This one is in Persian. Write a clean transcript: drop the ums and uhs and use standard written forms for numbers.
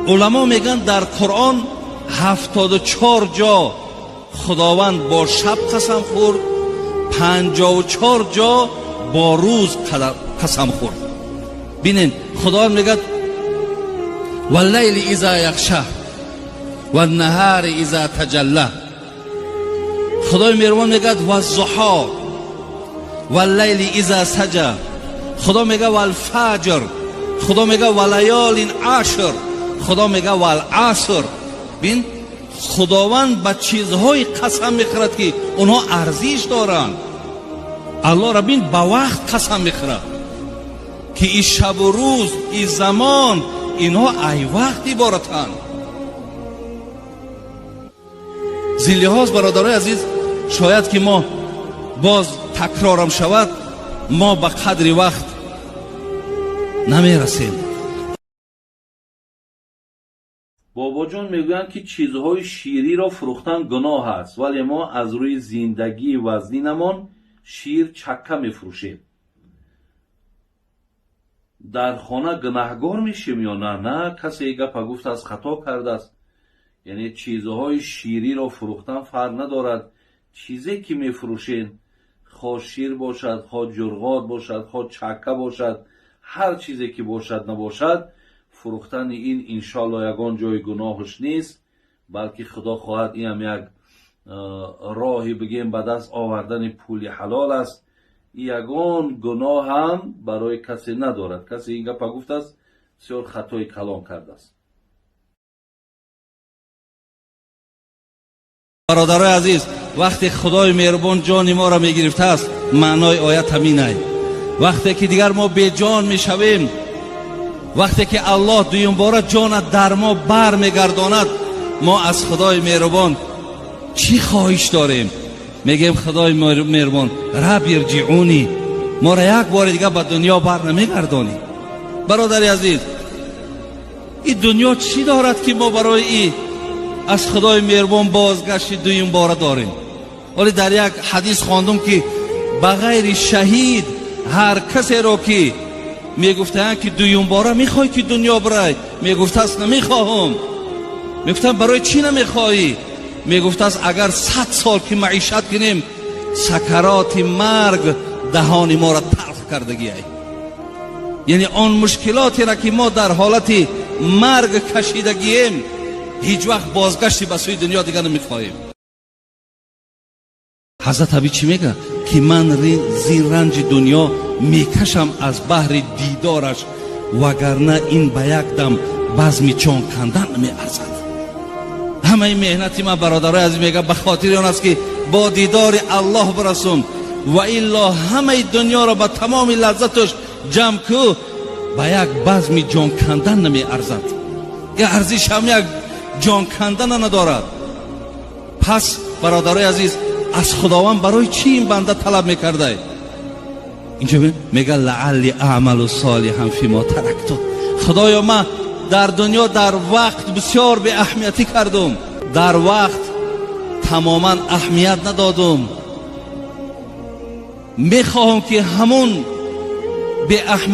علما میگن در قرآن 74 جا خداوند با شب قسم خورد، 54 جا با روز قسم خورد. ببینید خداوند میگه واللیل اذا یغشی والنهار اذا تجلی. خدای مهربان میگه والضحی واللیل اذا سجی. خدا میگه والفجر. خدا میگه ولیال عشر. خدا میگه والعصر. ببین خداوند به چیزهای قسم میخورد که اونها ارزش دارند. الله را ببین به وقت قسم میخورد که این شب و روز، این زمان، اینها ای وقت عبارتند. زین لحاظ برادرای عزیز، شاید که ما باز تکرارم شود، ما به قدر وقت نمیرسیم. بابا جان میگویند که چیزهای شیری را فروختن گناه است، ولی ما از روی زندگی وزنینمان شیر چکه میفروشیم. در خانه گناهگار میشیم یا نه؟ نه، کسی گپ گفت از خطا کرده است. یعنی چیزهای شیری را فروختن فرق ندارد. چیزی که میفروشین، خواه شیر باشد، خواه جرغات باشد، خواه چکه باشد، هر چیزی که باشد نباشد، فروختن این انشالله یگان جای گناهش نیست، بلکه خدا خواهد این هم یک راهی بگیم به دست آوردن پول حلال است. یگان گناه هم برای کسی ندارد. کسی این گپ گفت است بسیار خطای کلام کرده است. برادرای عزیز، وقتی خدای مهربان جان ما را میگرفته است، معنای آیت همین است. وقتی که دیگر ما بی جان میشویم، وقتی که الله دویم باره جان در ما بر میگرداند، ما از خدای مهربان چی خواهش داریم؟ میگیم خدای مهربان رب ارجعونی، ما را یک بار دیگه به دنیا بر نمیگردانی. برادر عزیز، این دنیا چی دارد که ما برای این از خدای مهربان بازگشت دویم باره داریم؟ ولی در یک حدیث خواندم که بغیر شهید هر کسی را که میگفتن که دویم باره میخوای که دنیا برای، میگفت است نمیخواهم. میگفتن برای چی نمیخوایی؟ میگفت است اگر 100 سال که معیشت کنیم، سکرات مرگ دهان ما را تلخ کردگی ای. یعنی آن مشکلاتی را که ما در حالت مرگ کشیدگیم، هیچ وقت بازگشتی به سوی دنیا دیگر نمیخواهیم. حضرت عبی چی میگه؟ که من زین رنج دنیا میکشم از بحر دیدارش، وگرنه این به یک دم بزم جان کندن نمیارزد. همه این مهنتی من برادرای عزیز میگه به خاطر آن است که با دیدار الله برسم، و الا همه دنیا را به تمام لذتش جمع کو، به یک بزم جان کندن نمیارزد. یه ارزش هم یک جان کندن ندارد. پس برادرای عزیز، از خداوند برای چی این بنده طلب میکرده؟ اینجا میگه لعلی اعمل صالحا فیما ترکت. خدایا من در دنیا در وقت بسیار به اهمیتی کردم، در وقت تماما اهمیت ندادم. میخواهم که همون به اهمیت